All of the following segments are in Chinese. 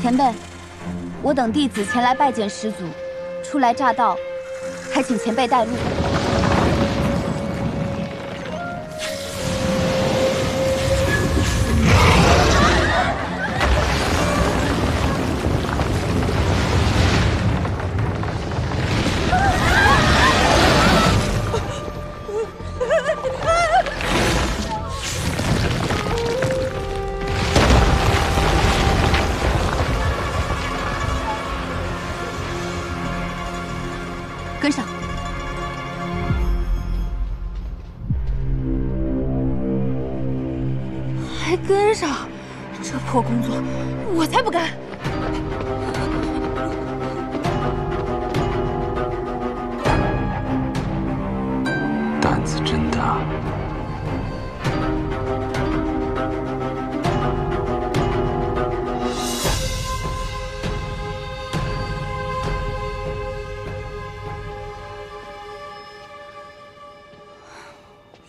前辈，我等弟子前来拜见师祖，初来乍到，还请前辈带路。跟上！还跟上？这破工作，我才不干！胆子真大。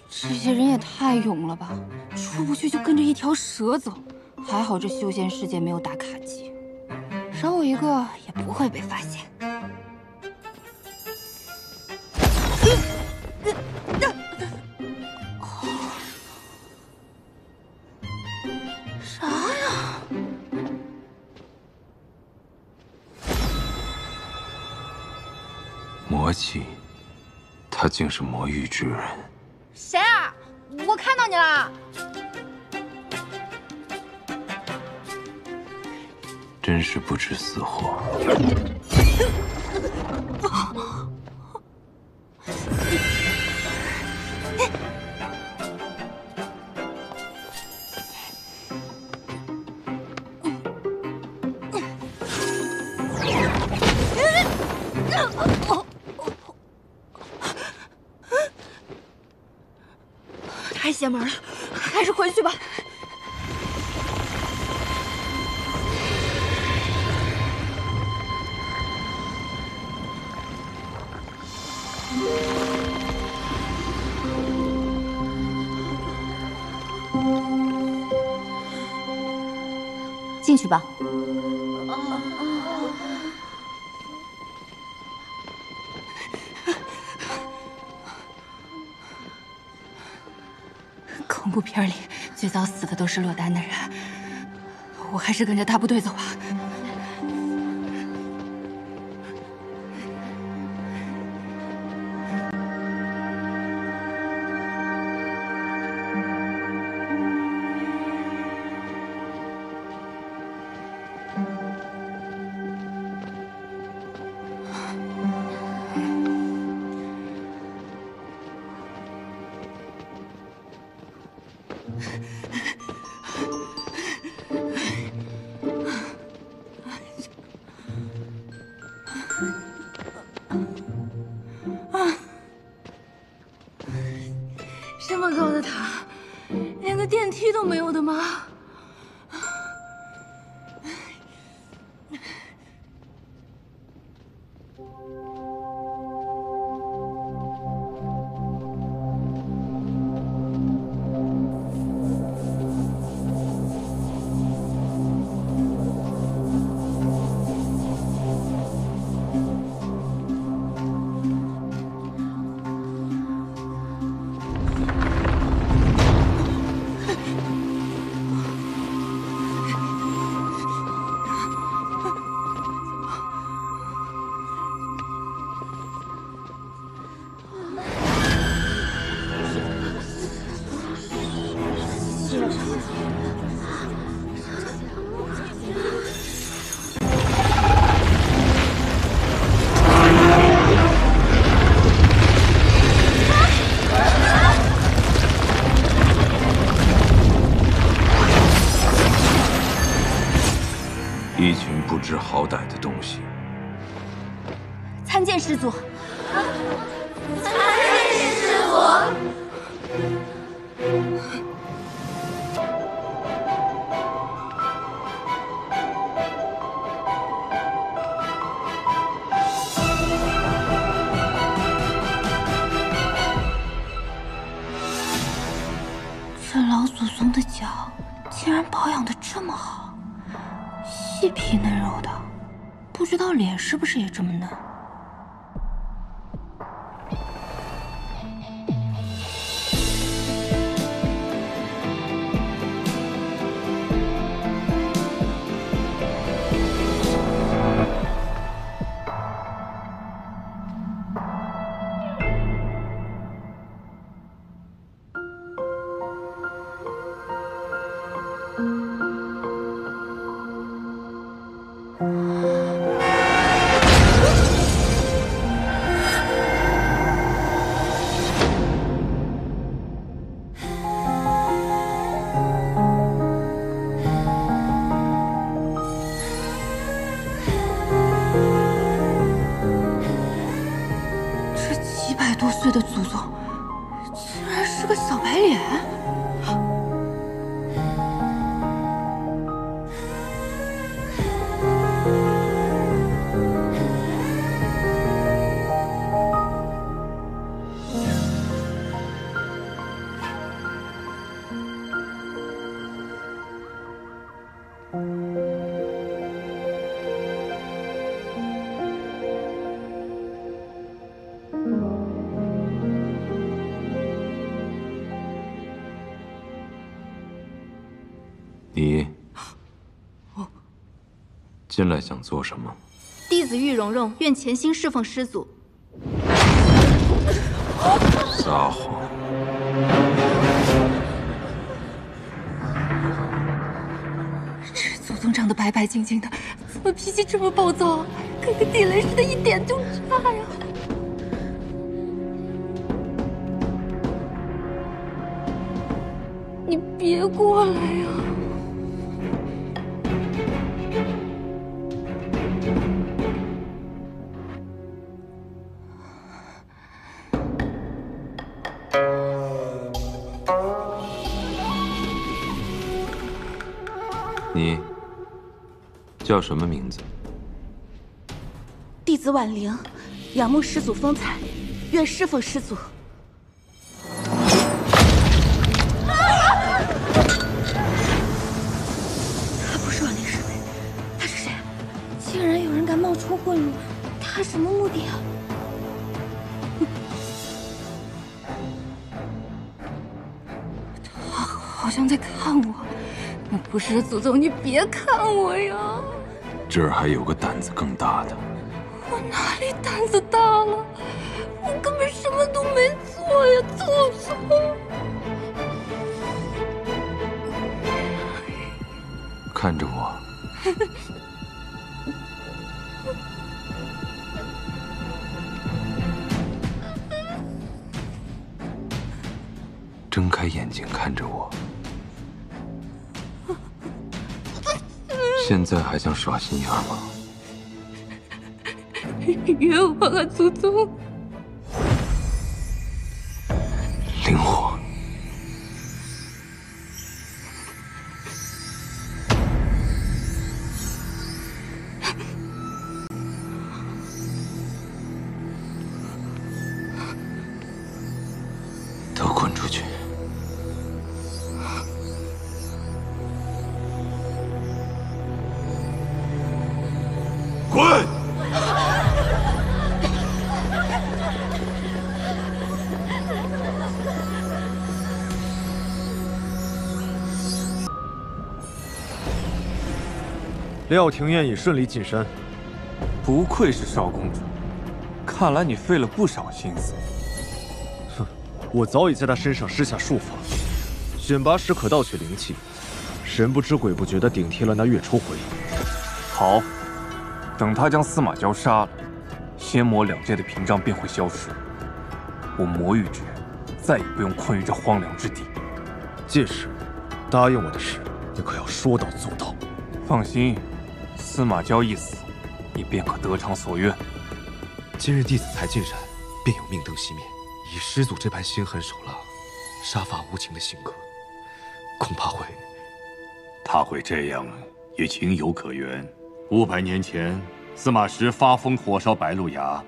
这些人也太勇了吧！出不去就跟着一条蛇走。还好这修仙世界没有打卡机，少我一个也不会被发现。啥呀？魔气，他竟是魔域之人。谁啊？我看到你了。真是不知死活。太邪门了，还是回去吧。进去吧。恐怖片里最早死的都是落单的人，我还是跟着大部队走吧。这么高的塔，连个电梯都没有的吗？一群不知好歹的东西。参见师祖。参见师祖。这老祖宗的脚竟然保养得这么好，细皮嫩肉的，不知道脸是不是也这么嫩？100多岁的祖宗，竟然是个小白脸！你进来想做什么？弟子玉蓉蓉愿潜心侍奉师祖。撒谎！这祖宗长得白白净净的，怎么脾气这么暴躁？跟个地雷似的，一点就炸呀！你别过来呀！你叫什么名字？弟子婉玲，仰慕师祖风采，愿侍奉师祖。他不是婉玲师妹，他是谁？竟然有人敢冒充混入，他什么目的啊？他好像在看我。那不是祖宗，你别看我呀！这儿还有个胆子更大的。我哪里胆子大了？我根本什么都没做呀，祖宗！看着我。睁开眼睛看着我。现在还想耍心眼吗？冤枉啊，祖宗！灵火，都滚出去！滚！廖廷彦已顺利晋升。不愧是少公主，看来你费了不少心思。哼，我早已在他身上施下术法，选拔时可盗取灵气，神不知鬼不觉地顶替了那月初回。好，等他将司马娇杀了，仙魔两界的屏障便会消失，我魔域之人再也不用困于这荒凉之地。届时，答应我的事，你可要说到做到。放心，司马娇一死，你便可得偿所愿。今日弟子才进山，便有命灯熄灭。以师祖这般心狠手辣、杀伐无情的性格，恐怕会……他会这样，也情有可原。500年前，司马师发疯火烧白鹿崖，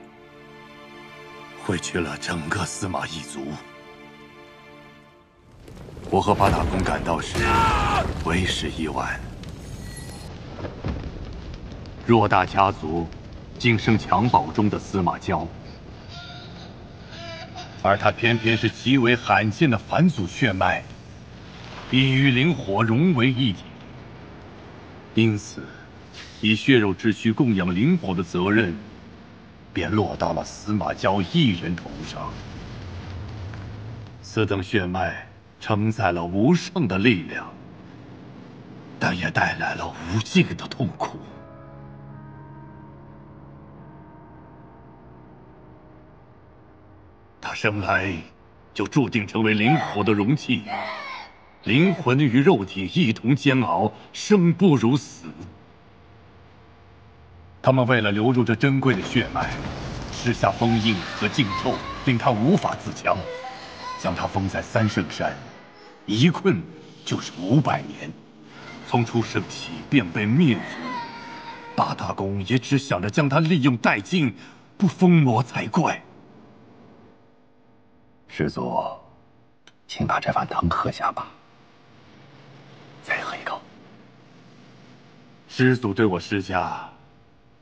毁去了整个司马一族。我和八大公赶到时，为时已晚。偌大家族，仅剩襁褓中的司马娇，而他偏偏是极为罕见的返祖血脉，必与灵火融为一体。因此，以血肉之躯供养灵火的责任，便落到了司马娇一人头上。此等血脉承载了无上的力量，但也带来了无尽的痛苦。他生来就注定成为灵火的容器，灵魂与肉体一同煎熬，生不如死。他们为了留住这珍贵的血脉，施下封印和禁咒，令他无法自强，将他封在三圣山，一困就是500年。从出生起便被灭族，八大公也只想着将他利用殆尽，不封魔才怪。师祖，请把这碗汤喝下吧。再喝一口。师祖对我施加，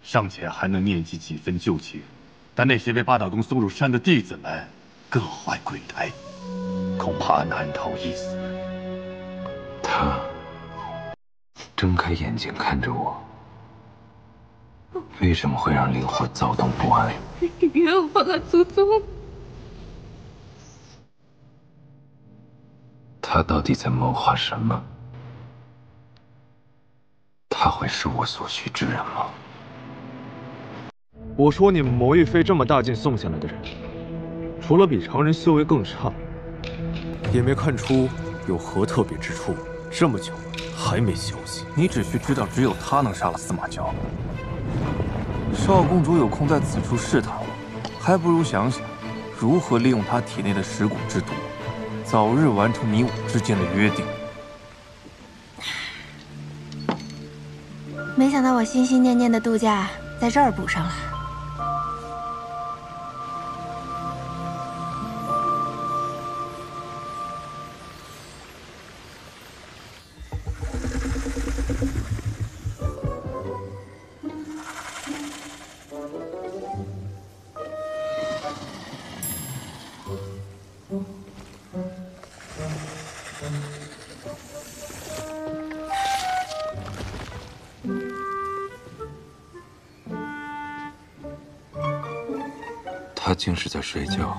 尚且还能念及几分旧情，但那些被八大公送入山的弟子们，各怀鬼胎，恐怕难逃一死。他睁开眼睛看着我，为什么会让灵火躁动不安？冤枉啊，祖宗！他到底在谋划什么？他会是我所需之人吗？我说你们魔玉妃这么大劲送下来的人，除了比常人修为更差，也没看出有何特别之处。这么久还没消息，你只需知道，只有他能杀了司马娇。少公主有空在此处试探我，还不如想想如何利用她体内的蚀骨之毒，早日完成你我之间的约定。没想到我心心念念的度假在这儿补上了。他竟是在睡觉。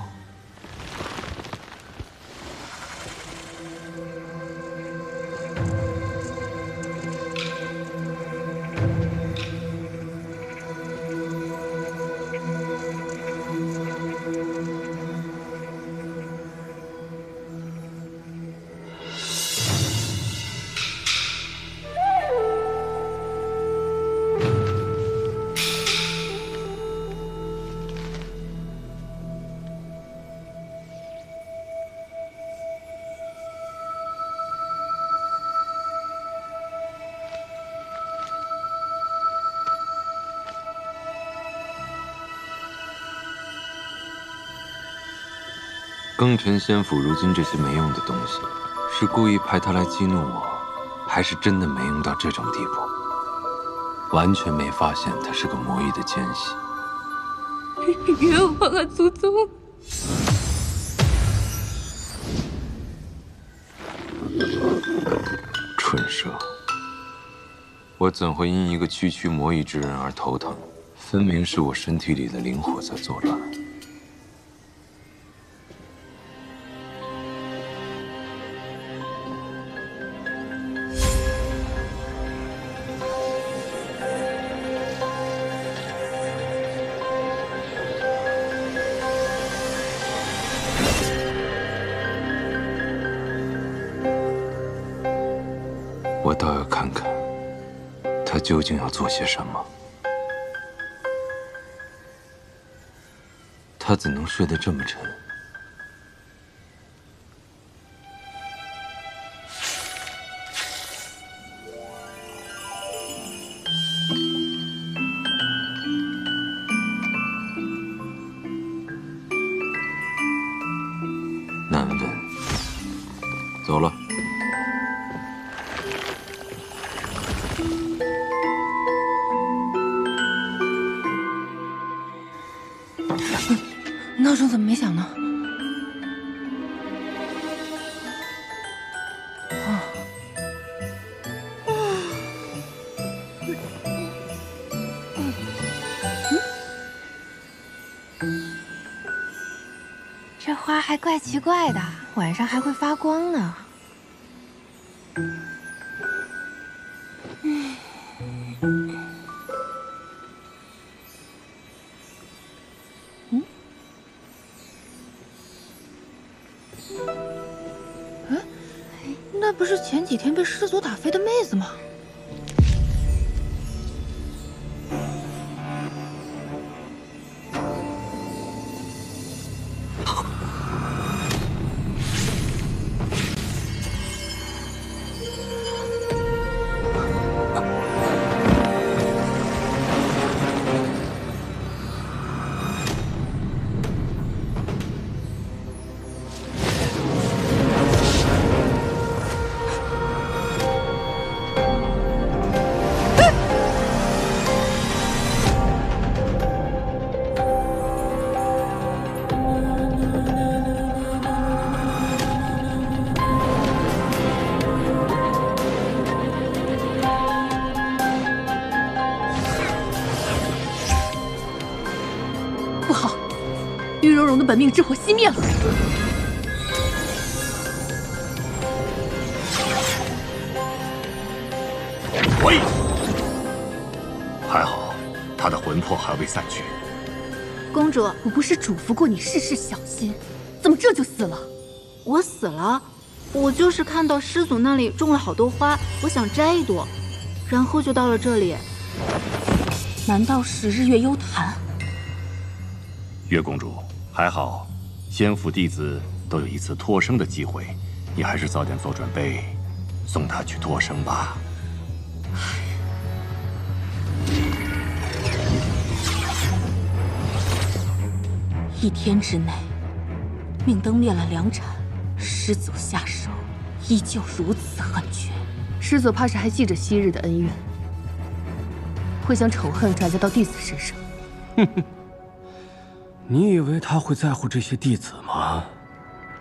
庚辰仙府如今这些没用的东西，是故意派他来激怒我，还是真的没用到这种地步？完全没发现他是个魔域的奸细。冤枉啊，祖宗！蠢蛇！我怎会因一个区区魔域之人而头疼？分明是我身体里的灵火在作乱。我倒要看看，他究竟要做些什么？他怎能睡得这么沉？难问。走了。闹钟怎么没响呢？这花还怪奇怪的，晚上还会发光呢。那不是前几天被师祖打飞的妹子吗？不好，玉蓉蓉的本命之火熄灭了。喂！还好，他的魂魄还未散去。公主，我不是嘱咐过你事事小心，怎么这就死了？我死了，我就是看到师祖那里种了好多花，我想摘一朵，然后就到了这里。难道是日月幽潭？月公主，还好，仙府弟子都有一次脱生的机会，你还是早点做准备，送他去脱生吧。1天之内，命灯灭了2盏，师祖下手依旧如此狠绝。师祖怕是还记着昔日的恩怨，会将仇恨转嫁到弟子身上。哼哼。你以为他会在乎这些弟子吗？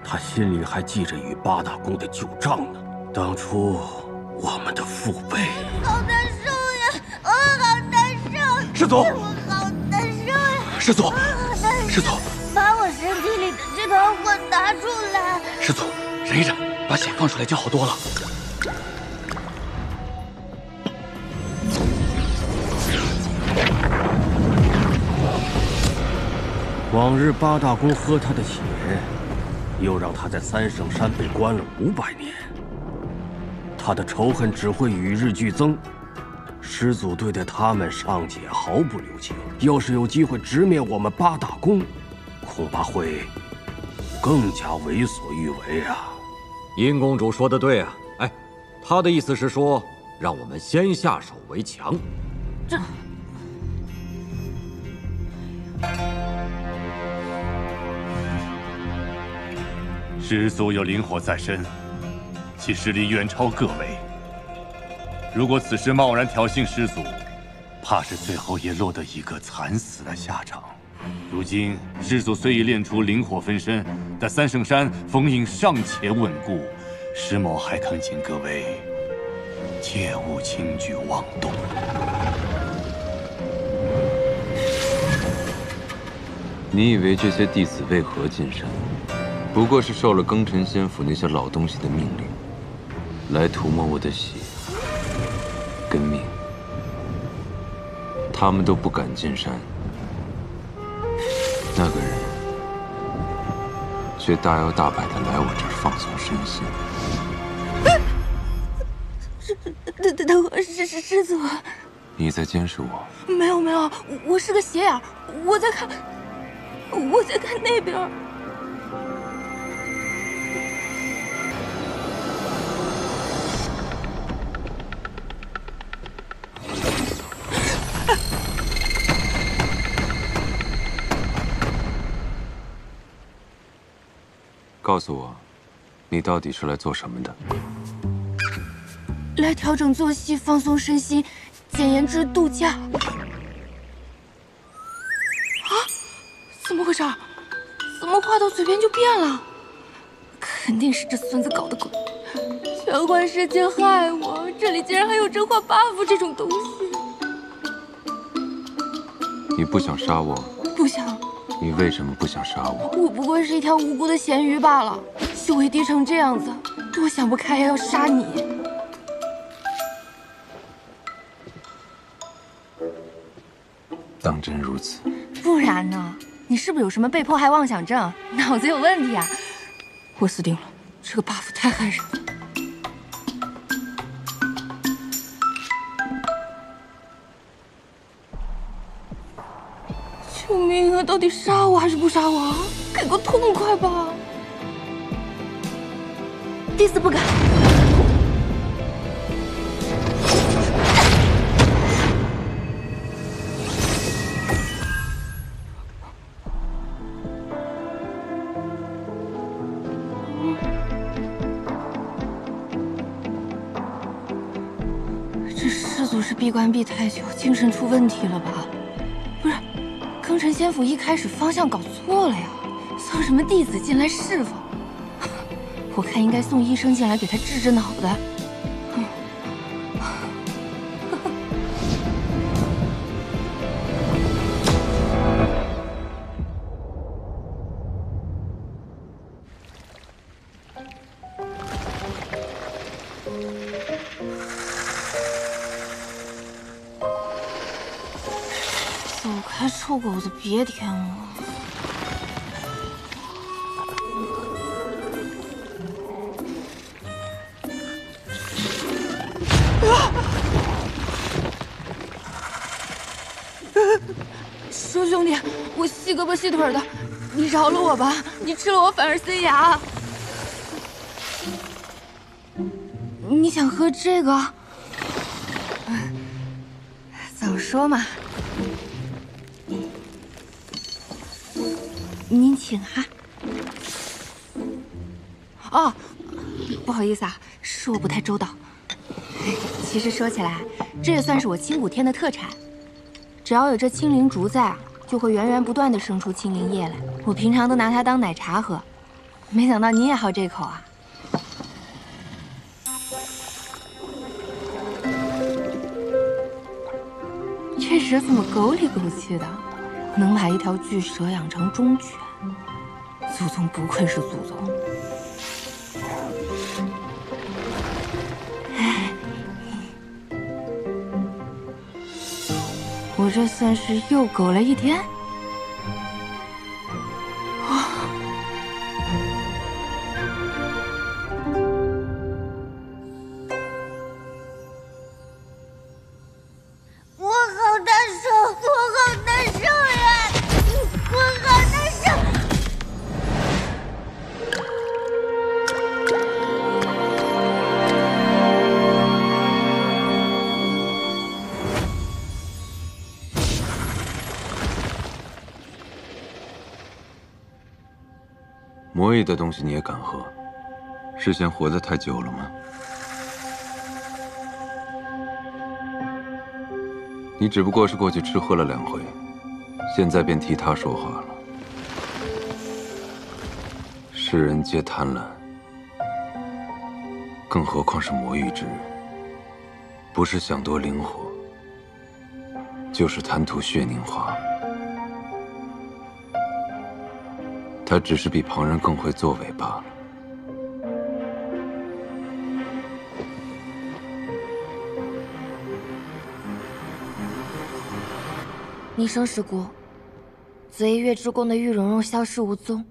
他心里还记着与八大宫的旧账呢。当初我们的父辈……好难受呀！我好难受！师祖，我好难受呀！师祖，师祖，把我身体里的这团火拿出来！师祖，忍一忍，把血放出来就好多了。往日八大宫喝他的血，又让他在三圣山被关了500年，他的仇恨只会与日俱增。师祖对待他们尚且毫不留情，要是有机会直面我们八大宫，恐怕会更加为所欲为啊！殷公主说的对啊，哎，她的意思是说，让我们先下手为强。这。师祖有灵火在身，其实力远超各位。如果此时贸然挑衅师祖，怕是最后也落得一个惨死的下场。如今师祖虽已练出灵火分身，但三圣山封印尚且稳固，师某还恳请各位切勿轻举妄动。你以为这些弟子为何进山？不过是受了庚辰仙府那些老东西的命令，来涂抹我的血跟命。他们都不敢进山，那个人却大摇大摆地来我这儿放松身心。等会儿，师祖，你在监视我？没有没有，我是个斜眼，我在看那边。告诉我，你到底是来做什么的？来调整作息，放松身心，减颜值度假。啊？怎么回事？怎么话到嘴边就变了？肯定是这孙子搞的鬼！玄幻世界害我，这里竟然还有真话 buff 这种东西。你不想杀我？不想。你为什么不想杀我？我不过是一条无辜的咸鱼罢了，修为低成这样子，多想不开要杀你。当真如此？不然呢？你是不是有什么被迫害妄想症？脑子有问题啊！我死定了，这个 buff 太害人了。救命啊！到底杀我还是不杀我？给个痛快吧！第四不敢。这师祖是闭关闭太久，精神出问题了吧？不是。庚辰仙府一开始方向搞错了呀，送什么弟子进来侍奉？我看应该送医生进来给他治治脑袋。走开，臭狗子，别舔我！说兄弟，我细胳膊细腿的，你饶了我吧！你吃了我反而塞牙。你想喝这个？早说嘛！您请哈。哦，不好意思啊，是我不太周到。其实说起来，这也算是我清谷天的特产。只要有这青灵竹在啊，就会源源不断的生出青灵叶来。我平常都拿它当奶茶喝，没想到你也好这口啊！这蛇怎么狗里狗气的？能把一条巨蛇养成忠犬，祖宗不愧是祖宗。我这算是又狗了一天。我好难受，我好难受呀！我好难受。魔异的东西你也敢喝？是嫌活得太久了吗？你只不过是过去吃喝了2回，现在便替他说话了。世人皆贪婪，更何况是魔域之人，不是想夺灵火，就是贪图血凝华。他只是比旁人更会作为罢了。逆生石国，紫 A 月之宫的玉蓉蓉消失无踪，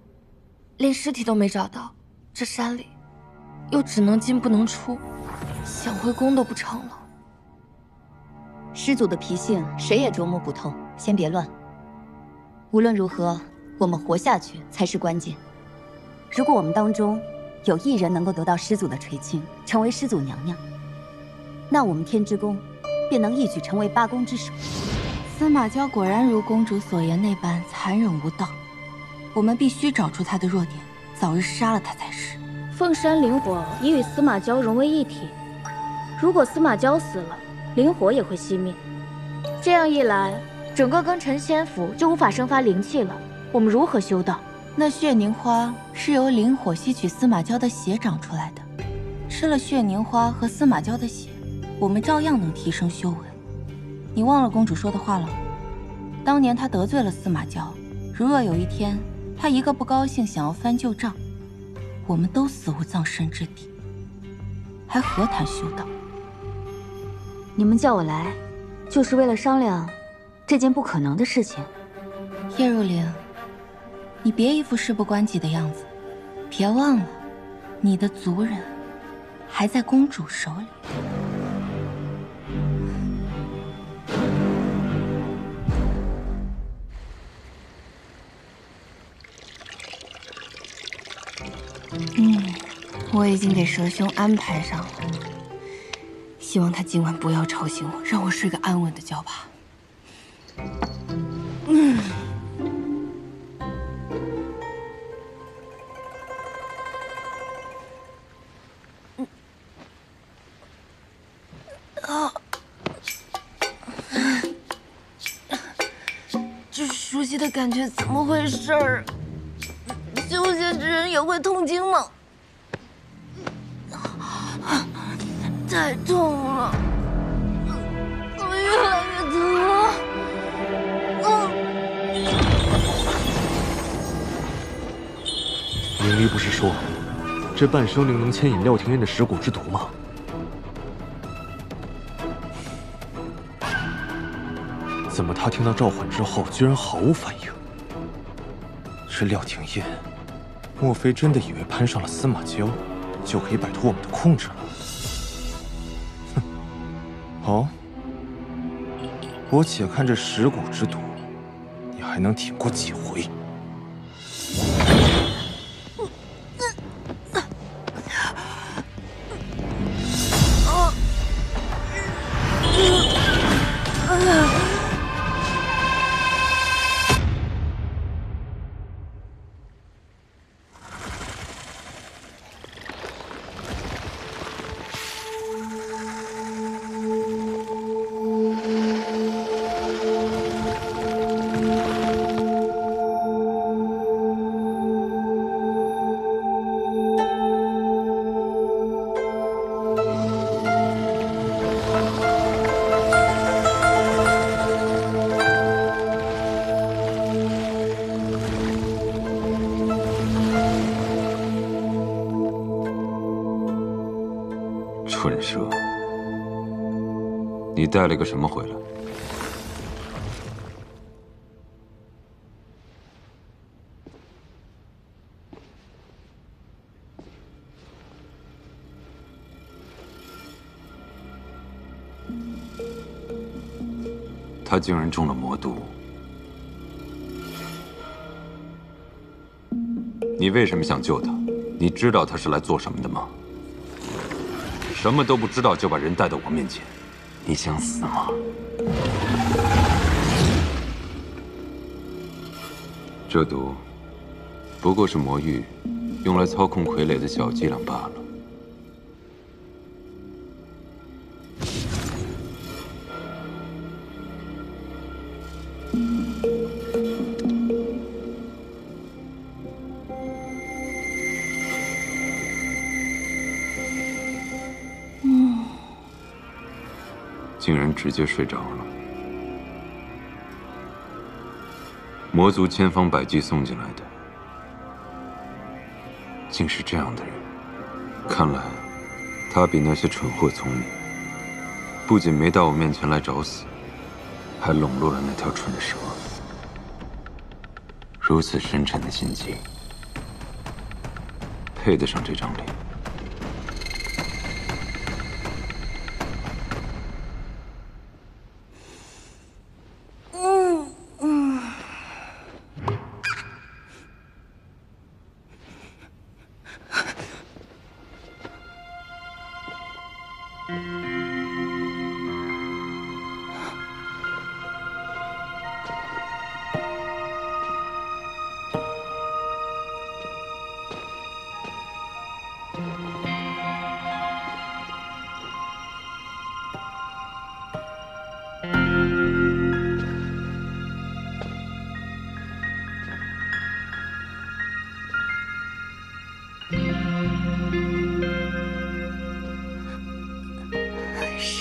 连尸体都没找到。这山里又只能进不能出，想回宫都不成了。师祖的脾性谁也琢磨不透，先别乱。无论如何，我们活下去才是关键。如果我们当中有一人能够得到师祖的垂青，成为师祖娘娘，那我们天之宫便能一举成为八宫之首。司马娇果然如公主所言那般残忍无道，我们必须找出她的弱点，早日杀了她才是。凤山灵火已与司马娇融为一体，如果司马娇死了，灵火也会熄灭。这样一来，整个庚辰仙府就无法生发灵气了。我们如何修道？那血凝花是由灵火吸取司马娇的血长出来的，吃了血凝花和司马娇的血，我们照样能提升修为。你忘了公主说的话了？当年她得罪了司马娇，如若有一天她一个不高兴想要翻旧账，我们都死无葬身之地，还何谈修道？你们叫我来，就是为了商量这件不可能的事情。叶若灵，你别一副事不关己的样子，别忘了，你的族人还在公主手里。我已经给蛇兄安排上了，希望他今晚不要吵醒我，让我睡个安稳的觉吧。这熟悉的感觉怎么回事儿？修仙之人也会痛经吗？太痛了，越来越疼了。明离不是说，这半生灵能牵引廖廷烨的蚀骨之毒吗？怎么他听到召唤之后居然毫无反应？这廖廷烨，莫非真的以为攀上了司马娇，就可以摆脱我们的控制了？哼！好，我且看这蚀骨之毒，你还能挺过几回？蠢蛇，你带了个什么回来？他竟然中了魔毒，你为什么想救他？你知道他是来做什么的吗？什么都不知道就把人带到我面前，你想死吗？这毒不过是魔域用来操控傀儡的小伎俩罢了。竟然直接睡着了。魔族千方百计送进来的，竟是这样的人。看来，他比那些蠢货聪明，不仅没到我面前来找死，还笼络了那条蠢蛇。如此深沉的心机，配得上这张脸。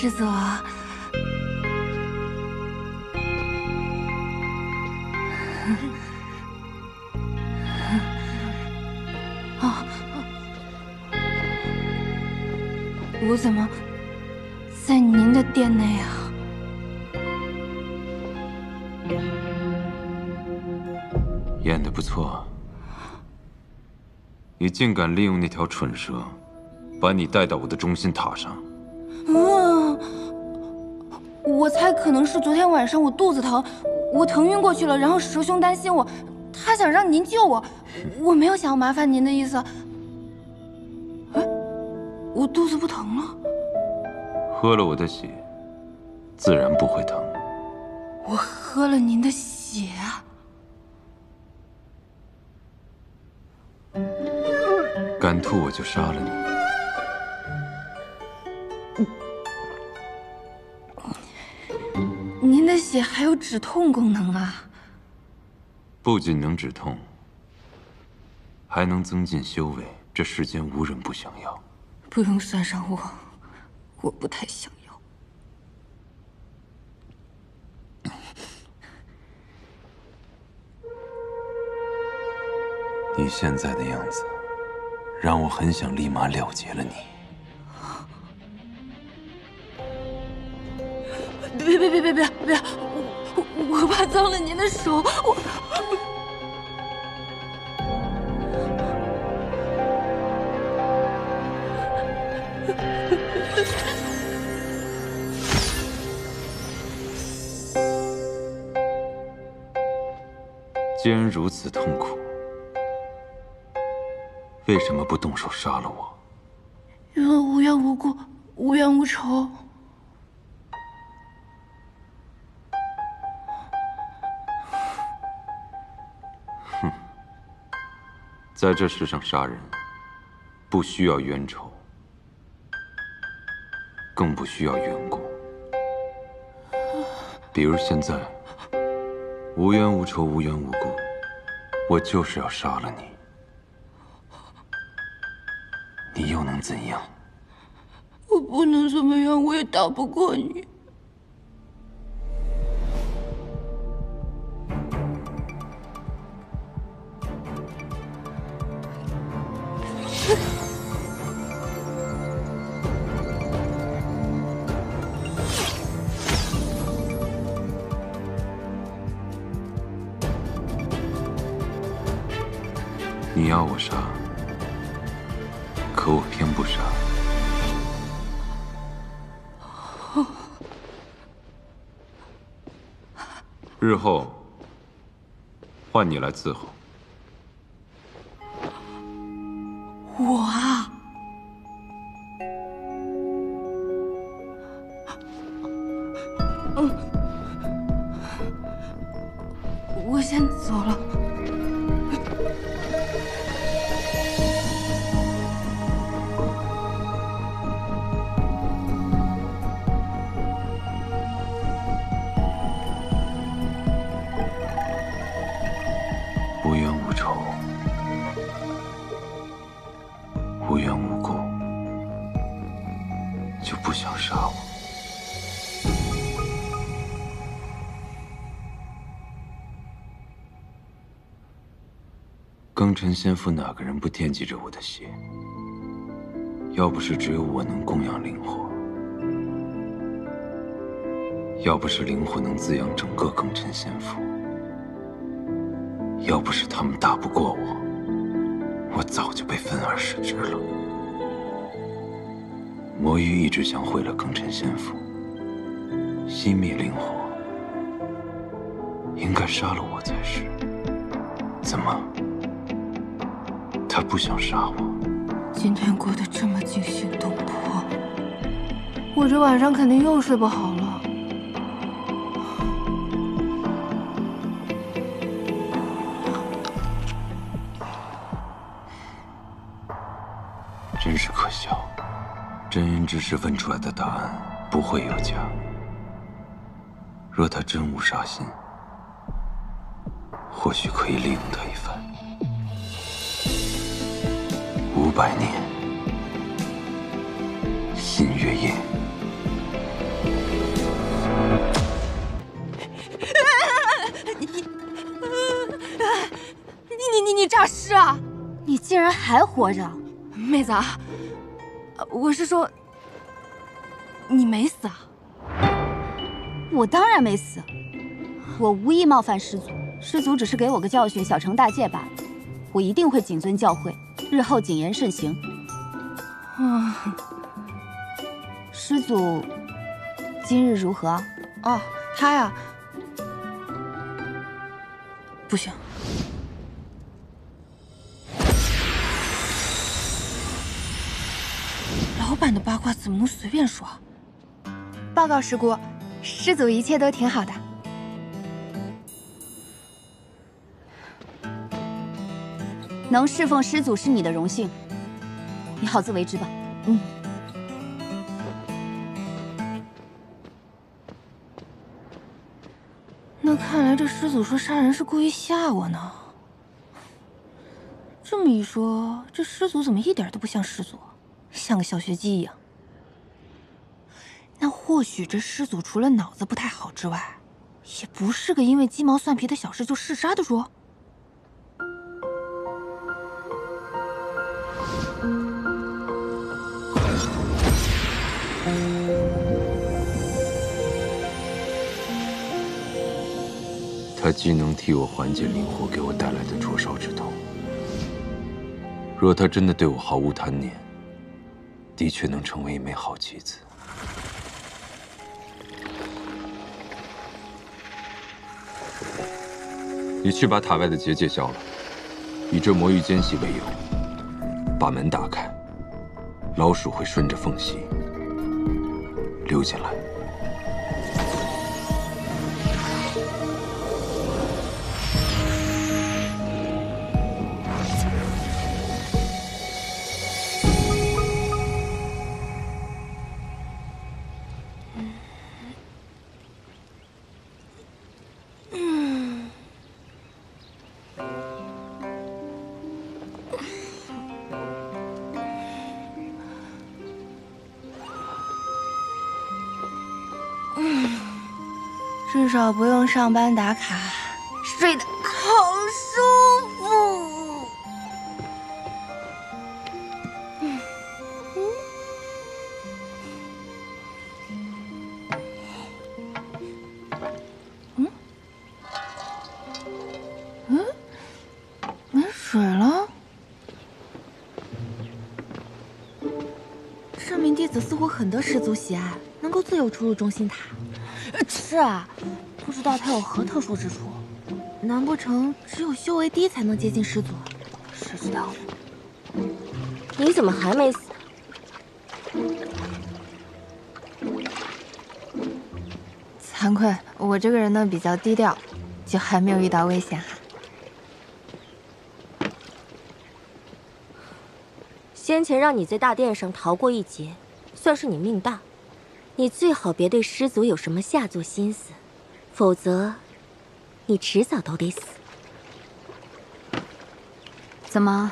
师祖。我怎么在您的殿内啊？演得不错，你竟敢利用那条蠢蛇，把你带到我的中心塔上。我猜可能是昨天晚上我肚子疼，我疼晕过去了，然后蛇兄担心我，他想让您救我，我没有想要麻烦您的意思。哎，我肚子不疼了。喝了我的血，自然不会疼。我喝了您的血啊！敢吐我就杀了你。您的血还有止痛功能啊！不仅能止痛，还能增进修为，这世间无人不想要。不用算上我，我不太想要。你现在的样子，让我很想立马了结了你。别！我怕脏了您的手，既然如此痛苦，为什么不动手杀了我？因为无缘无故，无冤无仇。哼，在这世上杀人，不需要冤仇，更不需要缘故。比如现在，无冤无仇，无缘无故，我就是要杀了你。你又能怎样？我不能怎么样，我也打不过你。你要我杀，可我偏不杀。日后换你来伺候。我啊，我先走了。无冤无仇，无缘无故，就不想杀我。庚辰仙府哪个人不惦记着我的血？要不是只有我能供养灵火，要不是灵火能滋养整个庚辰仙府，要不是他们打不过我，我早就被分而食之了。魔域一直想毁了庚辰仙府，熄灭灵火，应该杀了我才是。怎么，他不想杀我？今天过得这么惊心动魄，我这晚上肯定又睡不好了。真是可笑，真因之时问出来的答案不会有假。若他真无杀心，或许可以利用他一番。500年，新月夜，竟然还活着！妹子啊，我是说，你没死啊？我当然没死，我无意冒犯师祖，师祖只是给我个教训，小惩大戒罢了。我一定会谨遵教诲，日后谨言慎行。师祖今日如何？哦，他呀，不行。老板的八卦怎么能随便说？报告师姑，师祖一切都挺好的。能侍奉师祖是你的荣幸，你好自为之吧。那看来这师祖说杀人是故意吓我呢。这么一说，这师祖怎么一点都不像师祖，像个小学鸡一样？那或许这师祖除了脑子不太好之外，也不是个因为鸡毛蒜皮的小事就嗜杀的主。他既能替我缓解灵火给我带来的灼烧之痛，若他真的对我毫无贪念，的确能成为一枚好棋子。你去把塔外的结界消了，以这魔域间隙为由，把门打开，老鼠会顺着缝隙溜进来。至少不用上班打卡，睡得好舒服。没水了。这名弟子似乎很得师祖喜爱，能够自由出入中心塔。是啊，不知道他有何特殊之处？难不成只有修为低才能接近师祖？谁知道？你怎么还没死？惭愧，我这个人呢比较低调，就还没有遇到危险哈。先前让你在大殿上逃过一劫，算是你命大。你最好别对师祖有什么下作心思，否则你迟早都得死。怎么？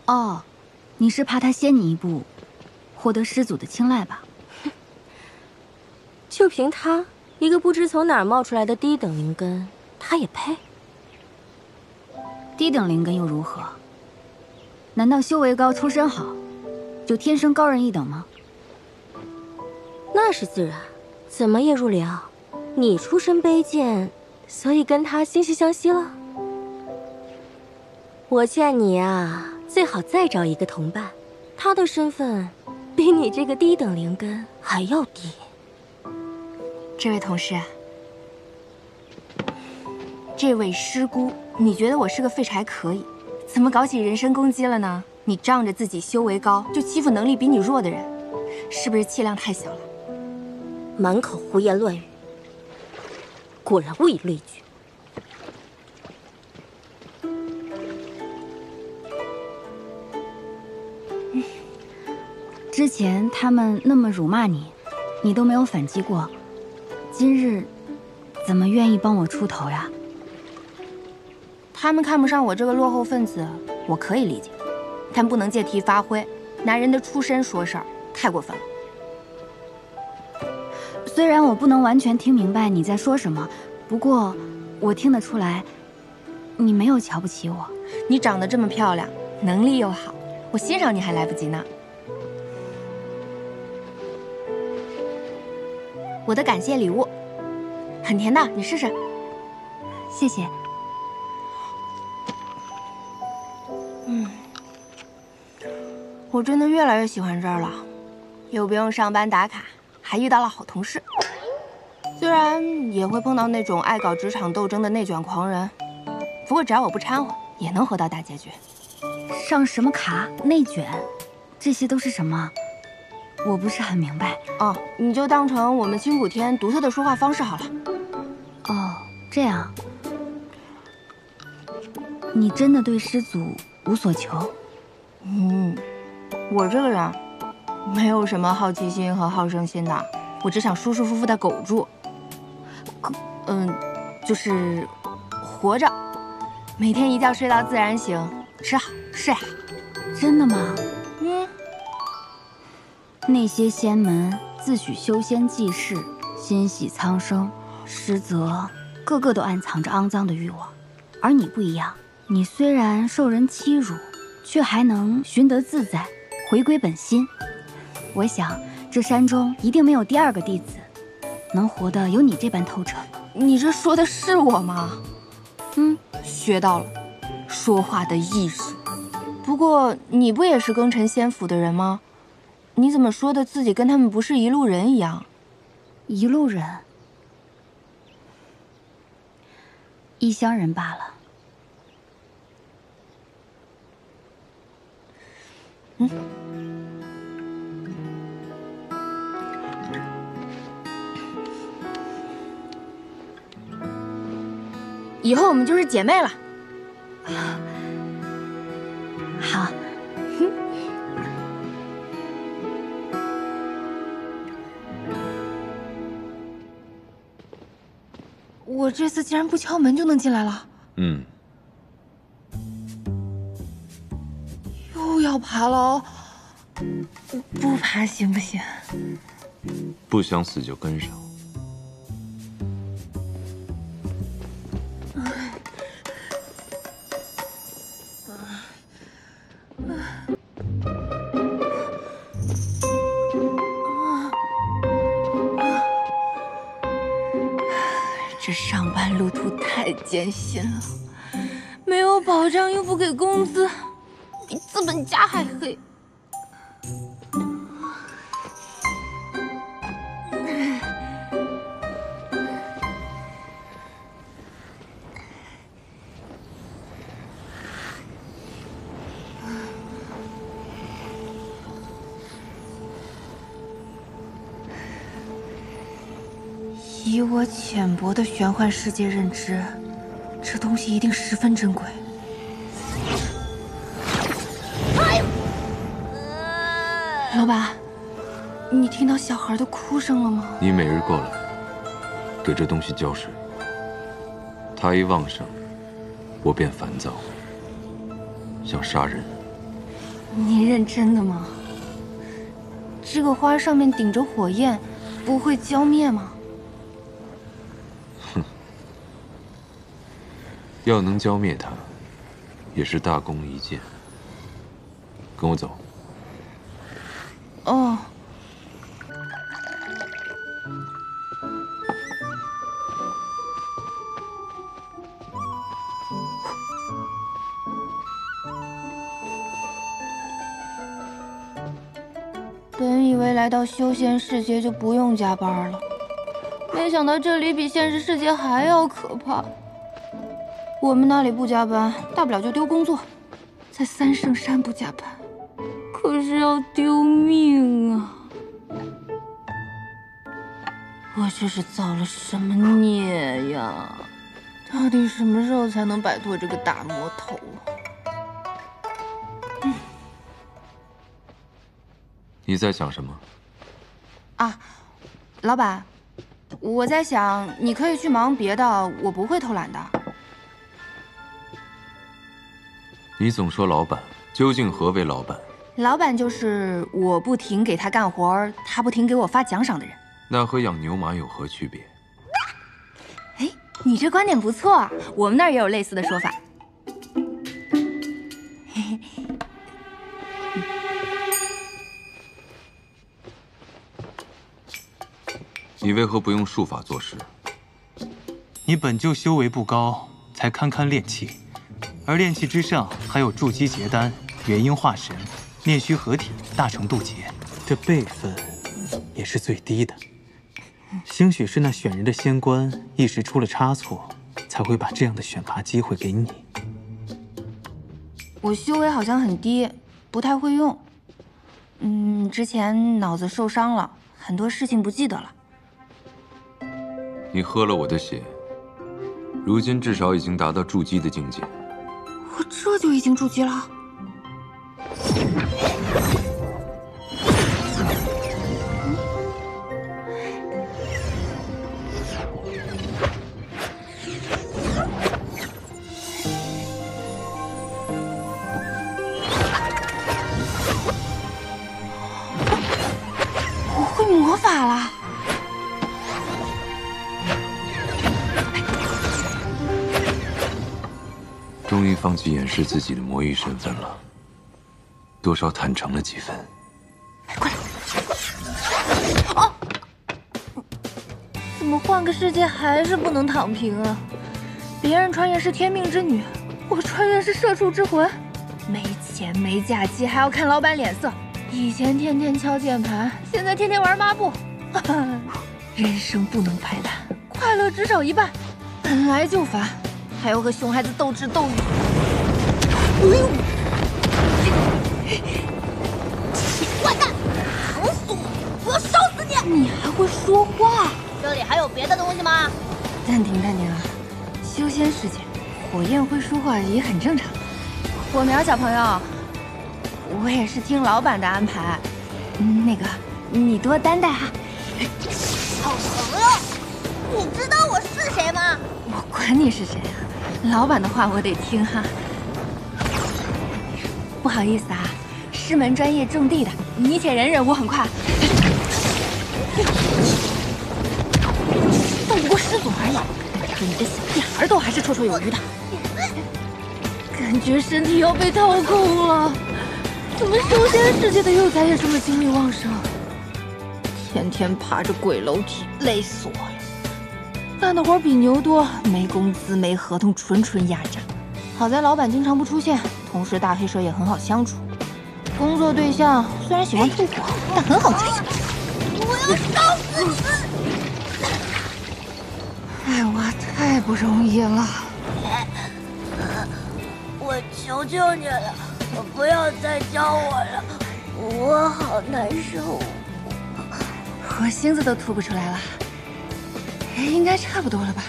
哦，你是怕他先你一步，获得师祖的青睐吧？就凭他一个不知从哪儿冒出来的低等灵根，他也配？低等灵根又如何？难道修为高、出身好，就天生高人一等吗？那是自然，怎么也入了？你出身卑贱，所以跟他惺惺相惜了。我劝你啊，最好再找一个同伴，他的身份比你这个低等灵根还要低。这位同事，这位师姑，你觉得我是个废柴可以，怎么搞起人身攻击了呢？你仗着自己修为高，就欺负能力比你弱的人，是不是气量太小了？满口胡言乱语，果然物以类聚。之前他们那么辱骂你，你都没有反击过，今日怎么愿意帮我出头呀？他们看不上我这个落后分子，我可以理解，但不能借题发挥，拿人的出身说事儿，太过分了。虽然我不能完全听明白你在说什么，不过我听得出来，你没有瞧不起我，你长得这么漂亮，能力又好，我欣赏你还来不及呢。我的感谢礼物，很甜的，你试试。谢谢。我真的越来越喜欢这儿了，又不用上班打卡，还遇到了好同事。虽然也会碰到那种爱搞职场斗争的内卷狂人，不过只要我不掺和，也能活到大结局。上什么卡？内卷？这些都是什么？我不是很明白。哦，你就当成我们青谷天独特的说话方式好了。哦，这样。你真的对师祖无所求？我这个人没有什么好奇心和好胜心的，我只想舒舒服服的苟住。就是活着，每天一觉睡到自然醒，吃好睡好。真的吗？那些仙门自诩修仙济世，心系苍生，实则个个都暗藏着肮脏的欲望。而你不一样，你虽然受人欺辱，却还能寻得自在，回归本心。我想这山中一定没有第二个弟子能活得有你这般透彻。你这说的是我吗？学到了说话的艺术。不过你不也是庚辰仙府的人吗？你怎么说的自己跟他们不是一路人一样？一路人，异乡人罢了。以后我们就是姐妹了。好。我这次竟然不敲门就能进来了。又要爬楼，不爬行不行？不想死就跟上。这上班路途太艰辛了，没有保障又不给工资，比资本家还黑。以我浅薄的玄幻世界认知，这东西一定十分珍贵。老板，你听到小孩的哭声了吗？你每日过来，给这东西浇水，它一旺盛，我便烦躁，想杀人。你认真的吗？这个花上面顶着火焰，不会浇灭吗？要能浇灭它，也是大功一件。跟我走。哦。本以为来到修仙世界就不用加班了，没想到这里比现实世界还要可怕。我们那里不加班，大不了就丢工作；在三圣山不加班，可是要丢命啊！我这是造了什么孽呀？到底什么时候才能摆脱这个大魔头啊？你在想什么？啊，老板，我在想，你可以去忙别的，我不会偷懒的。你总说老板，究竟何为老板？老板就是我不停给他干活，他不停给我发奖赏的人。那和养牛马有何区别？哎，你这观点不错啊，我们那儿也有类似的说法。你为何不用术法做事？你本就修为不高，才堪堪炼气，而炼气之上还有筑基结丹、元婴化神、炼虚合体、大成渡劫，这辈分也是最低的。兴许是那选人的仙官一时出了差错，才会把这样的选拔机会给你。我修为好像很低，不太会用。之前脑子受伤了，很多事情不记得了。你喝了我的血，如今至少已经达到筑基的境界。我这就已经筑基了。我会魔法了。终于放弃掩饰自己的魔域身份了，多少坦诚了几分。哦，怎么换个世界还是不能躺平啊？别人穿越是天命之女，我穿越是社畜之魂。没钱没假期，还要看老板脸色。以前天天敲键盘，现在天天玩抹布。人生不能白烂，快乐只少一半。本来就烦，还要和熊孩子斗智斗勇。坏蛋，疼死我！我要烧死你！你还会说话？这里还有别的东西吗？暂停暂停啊！修仙世界，火焰会说话也很正常。火苗小朋友，我也是听老板的安排。那个，你多担待哈。好朋友，你知道我是谁吗？我管你是谁啊，老板的话我得听哈。不好意思啊，师门专业种地的，你且忍忍，我很快。斗不过师祖而已，可你这小屁孩都还是绰绰有余的。感觉身体要被掏空了，怎么修仙世界的幼崽也这么精力旺盛？天天爬着鬼楼梯，累死我了。干的活比牛多，没工资没合同，纯纯压榨。好在老板经常不出现，同时大黑蛇也很好相处。工作对象虽然喜欢吐火，但很好追。我要烧死你！哎，我太不容易了。我求求你了，不要再教我了，我好难受。我星子都吐不出来了，应该差不多了吧？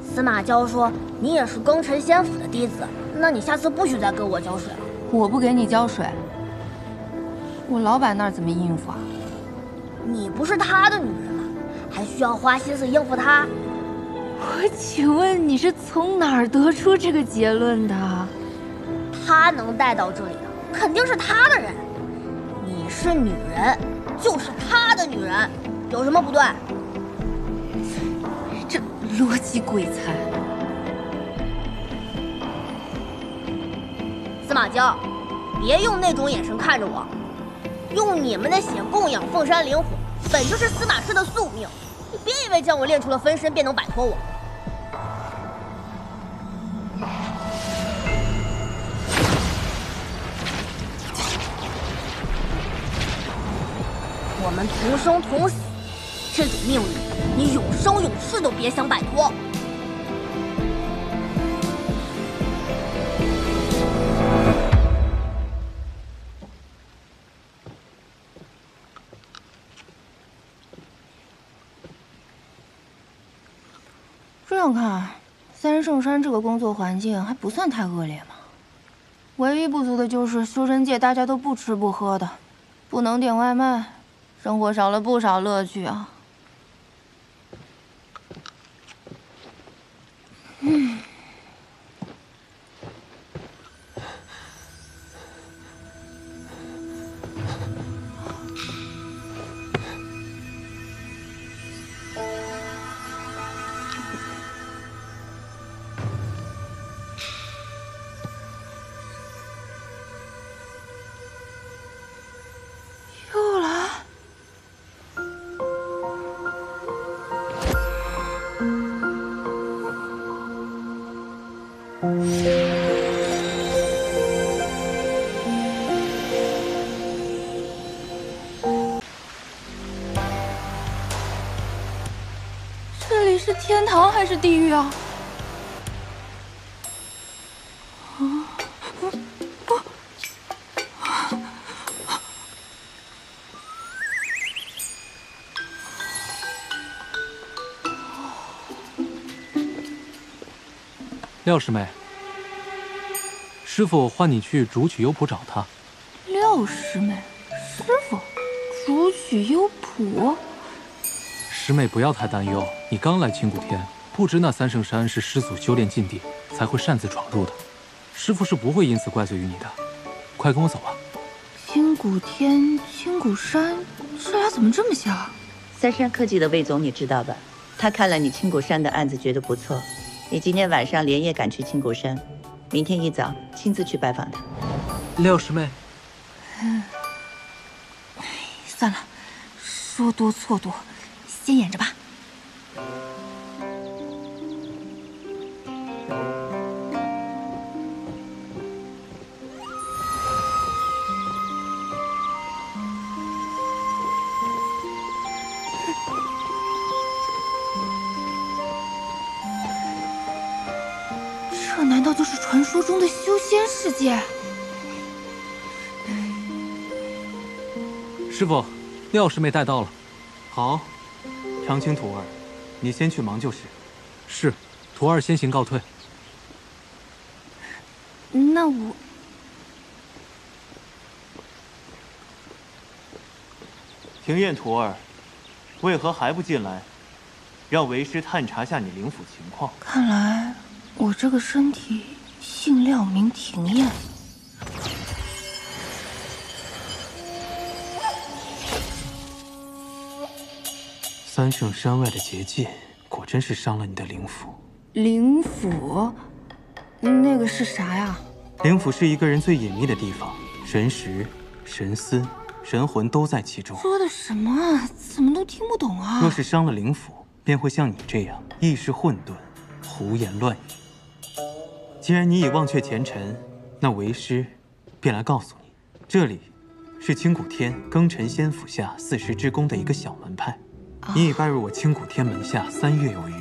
司马娇说你也是庚辰仙府的弟子，那你下次不许再给我浇水了。我不给你浇水，我老板那儿怎么应付啊？你不是他的女人吗？还需要花心思应付他？我请问你是从哪儿得出这个结论的？他能带到这里的，肯定是他的人。你是女人，就是他的女人，有什么不对？这逻辑鬼才！司马娇，别用那种眼神看着我。用你们的血供养凤山灵火，本就是司马氏的宿命。你别以为将我练出了分身便能摆脱我。我们同生同死，这种命运，你永生永世都别想摆脱。这样看，三圣山这个工作环境还不算太恶劣嘛。唯一不足的就是修真界大家都不吃不喝的，不能点外卖，生活少了不少乐趣啊。天堂还是地狱啊？廖师妹，师傅唤你去竹取幽谱找他。廖师妹，师傅，竹取幽谱。师妹不要太担忧，你刚来青谷天，不知那三圣山是师祖修炼禁地，才会擅自闯入的。师傅是不会因此怪罪于你的。快跟我走吧。青谷天、青谷山，这俩怎么这么像？三山科技的魏总你知道吧？他看了你青谷山的案子，觉得不错。你今天晚上连夜赶去青谷山，明天一早亲自去拜访他。廖师妹，算了，说多错多，先演着吧。这难道就是传说中的修仙世界？师傅，廖师妹带到了。好，长青徒儿，你先去忙就是。是，徒儿先行告退。那我……庭院徒儿，为何还不进来？让为师探查下你灵府情况。看来我这个身体姓廖名庭燕。三圣山外的结界，果真是伤了你的灵府。灵府？那个是啥呀？灵府是一个人最隐秘的地方，神识、神思、神魂都在其中。说的什么啊？怎么都听不懂啊！若是伤了灵府，便会像你这样意识混沌，胡言乱语。既然你已忘却前尘，那为师便来告诉你，这里是青谷天庚辰仙府下40之宫的一个小门派。你已拜入我青谷天门下3月有余。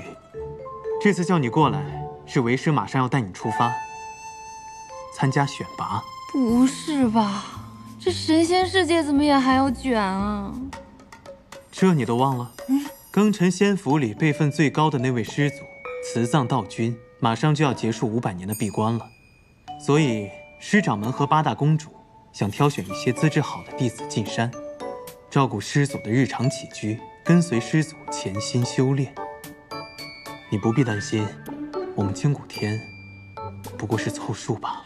这次叫你过来，是为师马上要带你出发，参加选拔。不是吧？这神仙世界怎么也还要卷啊？这你都忘了？庚辰仙府里辈分最高的那位师祖慈藏道君，马上就要结束500年的闭关了，所以师掌门和8大公主想挑选一些资质好的弟子进山，照顾师祖的日常起居，跟随师祖潜心修炼。你不必担心，我们青谷天不过是凑数罢了。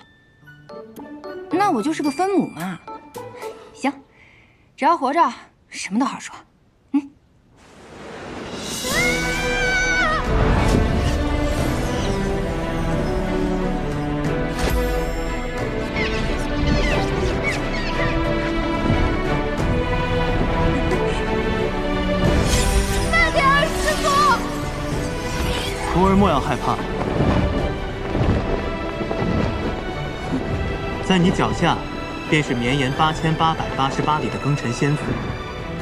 那我就是个分母嘛。行，只要活着，什么都好说。徒儿莫要害怕，在你脚下，便是绵延8888里的庚辰仙府。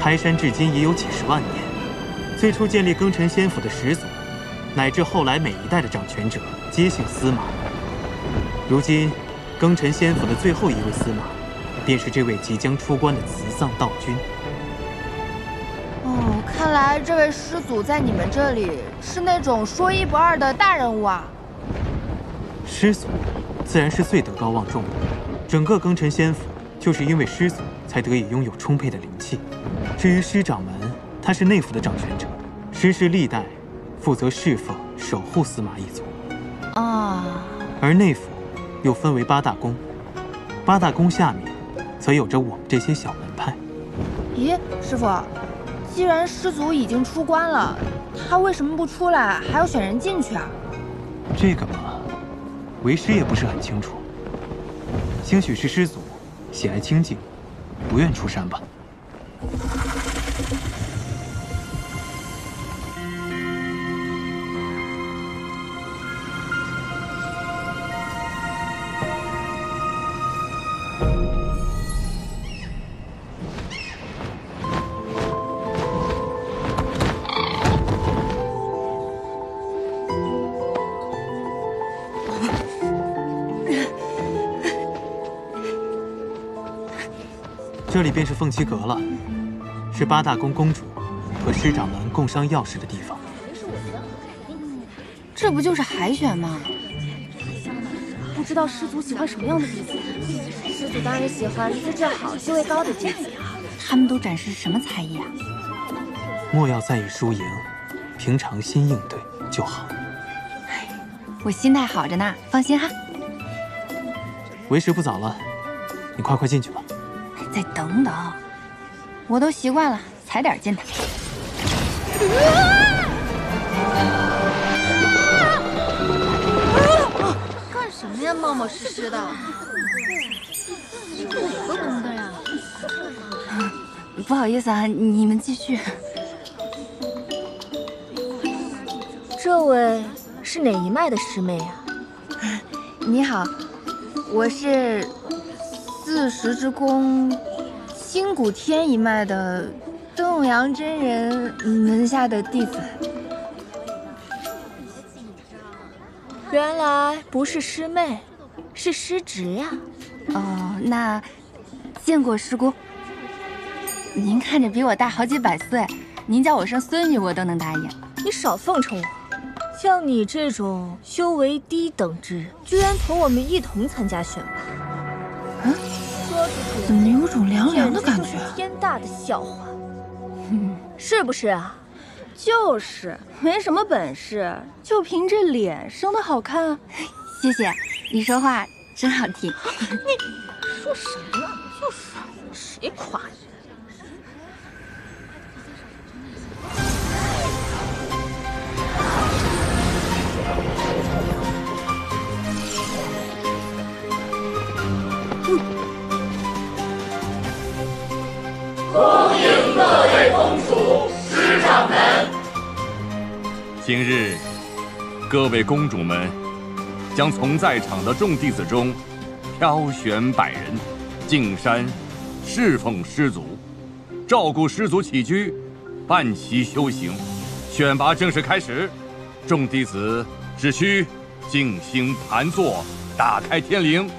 开山至今已有几10万年，最初建立庚辰仙府的始祖，乃至后来每一代的掌权者，皆姓司马。如今，庚辰仙府的最后一位司马，便是这位即将出关的慈藏道君。哦，看来这位师祖在你们这里是那种说一不二的大人物啊。师祖，自然是最德高望重的。整个庚辰仙府，就是因为师祖才得以拥有充沛的灵气。至于师掌门，他是内府的掌权者，师世历代负责侍奉、守护司马一族。啊。而内府又分为8大宫，8大宫下面，则有着我们这些小门派。咦，师傅，既然师祖已经出关了，他为什么不出来，还要选人进去啊？这个嘛，为师也不是很清楚。兴许是师祖喜爱清静，不愿出山吧。这里便是凤栖阁了，是八大宫公主和师掌门共商要事的地方。这不就是海选吗？不知道师祖喜欢什么样的弟子？师祖当然喜欢资质好、修为高的弟子。他们都展示什么才艺啊？莫要在意输赢，平常心应对就好。我心态好着呢，放心哈。为时不早了，你快进去吧。再等等，我都习惯了，踩点进来。干什么呀，冒冒失失的？哪个宫的呀？不好意思啊，你们继续。这位是哪一脉的师妹呀？你好，我是40之宫新古天一脉的东阳真人门下的弟子。原来不是师妹，是师侄呀。哦，那见过师姑。您看着比我大好几百岁，您叫我声孙女我都能答应。你少奉承我，像你这种修为低等之人，居然同我们一同参加选拔。怎么有种凉凉的感觉？天大的笑话，是不是啊？就是，没什么本事，就凭这脸生得好看。谢谢，你说话真好听。你说什么？就是谁夸你？恭迎各位公主、师掌门。今日，各位公主们将从在场的众弟子中挑选100人，进山侍奉师祖，照顾师祖起居，伴其修行。选拔正式开始，众弟子只需静心盘坐，打开天灵，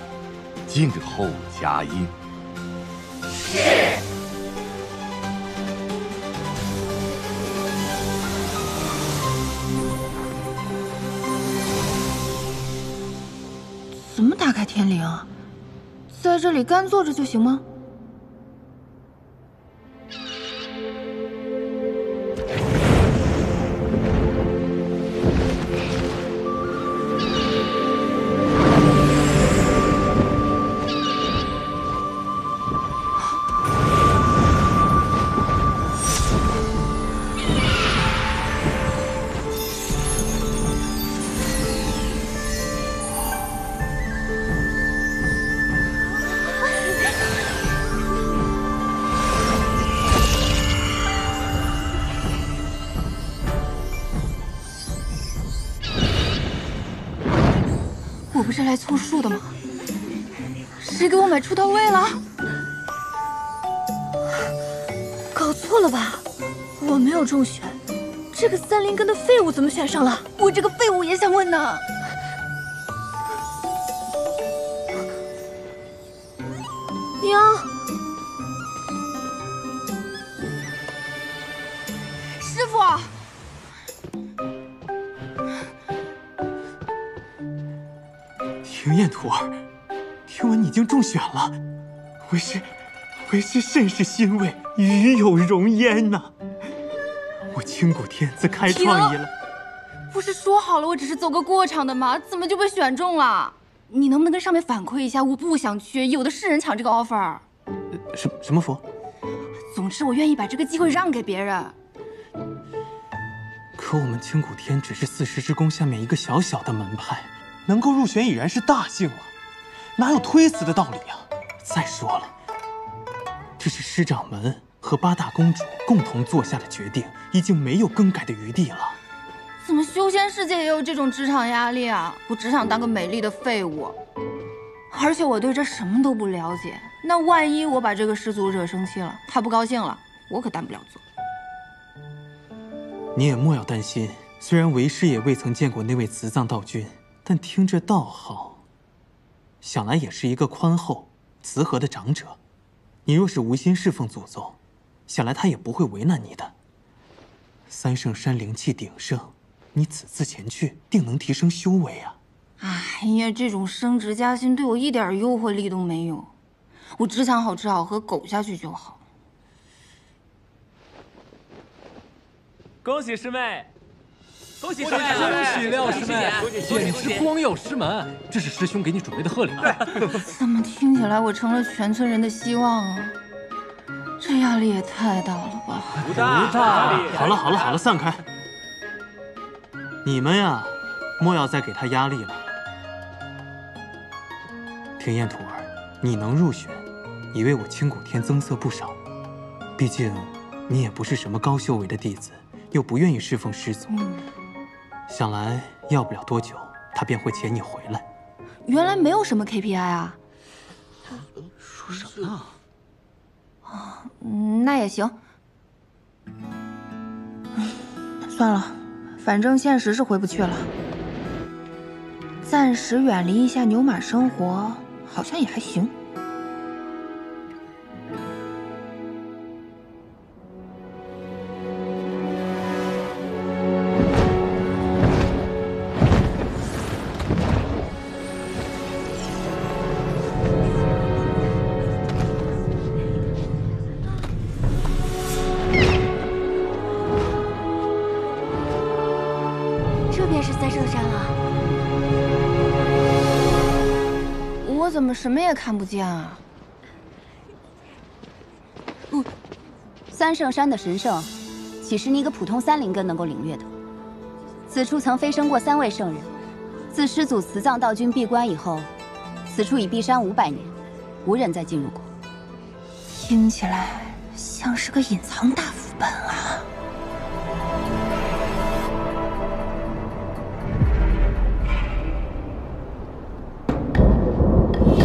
静候佳音。是。怎么打开天灵啊？在这里干坐着就行吗？我不是来凑数的吗？谁给我买出道位了？搞错了吧？我没有中选，这个3灵根的废物怎么选上了？我这个废物也想问呢。娘，师傅。庭燕徒儿，听闻你已经中选了，为师甚是欣慰，与有荣焉呐。我清谷天自开创以来，不是说好了我只是走个过场的吗？怎么就被选中了？你能不能跟上面反馈一下？我不想去，有的是人抢这个 offer。什么符？总之，我愿意把这个机会让给别人。可我们清谷天只是40之宫下面一个小小的门派。能够入选已然是大幸了，哪有推辞的道理呀？再说了，这是师掌门和8大公主共同做下的决定，已经没有更改的余地了。怎么修仙世界也有这种职场压力啊？我只想当个美丽的废物，而且我对这什么都不了解。那万一我把这个师祖惹生气了，他不高兴了，我可担不了责。你也莫要担心，虽然为师也未曾见过那位慈藏道君。但听着道号，想来也是一个宽厚、慈和的长者。你若是无心侍奉祖宗，想来他也不会为难你的。三圣山灵气鼎盛，你此次前去，定能提升修为啊！哎呀，这种升职加薪对我一点诱惑力都没有，我只想好吃好喝，苟下去就好。恭喜师妹！恭喜师妹！恭喜廖师妹！简直光耀师门！这是师兄给你准备的贺礼。怎么听起来我成了全村人的希望啊？这压力也太大了吧！不大。好了，散开。你们呀，莫要再给他压力了。庭燕徒儿，你能入选，已为我清谷天增色不少。毕竟，你也不是什么高修为的弟子，又不愿意侍奉师祖。想来要不了多久，他便会遣你回来。原来没有什么 KPI 啊？说什么呢？那也行。算了，反正现实是回不去了。暂时远离一下牛马生活，好像也还行。这便是三圣山了。我怎么什么也看不见啊？三圣山的神圣，岂是你一个普通三灵根能够领略的？此处曾飞升过3位圣人，自师祖辞葬道君闭关以后，此处已闭山500年，无人再进入过。听起来像是个隐藏大佛。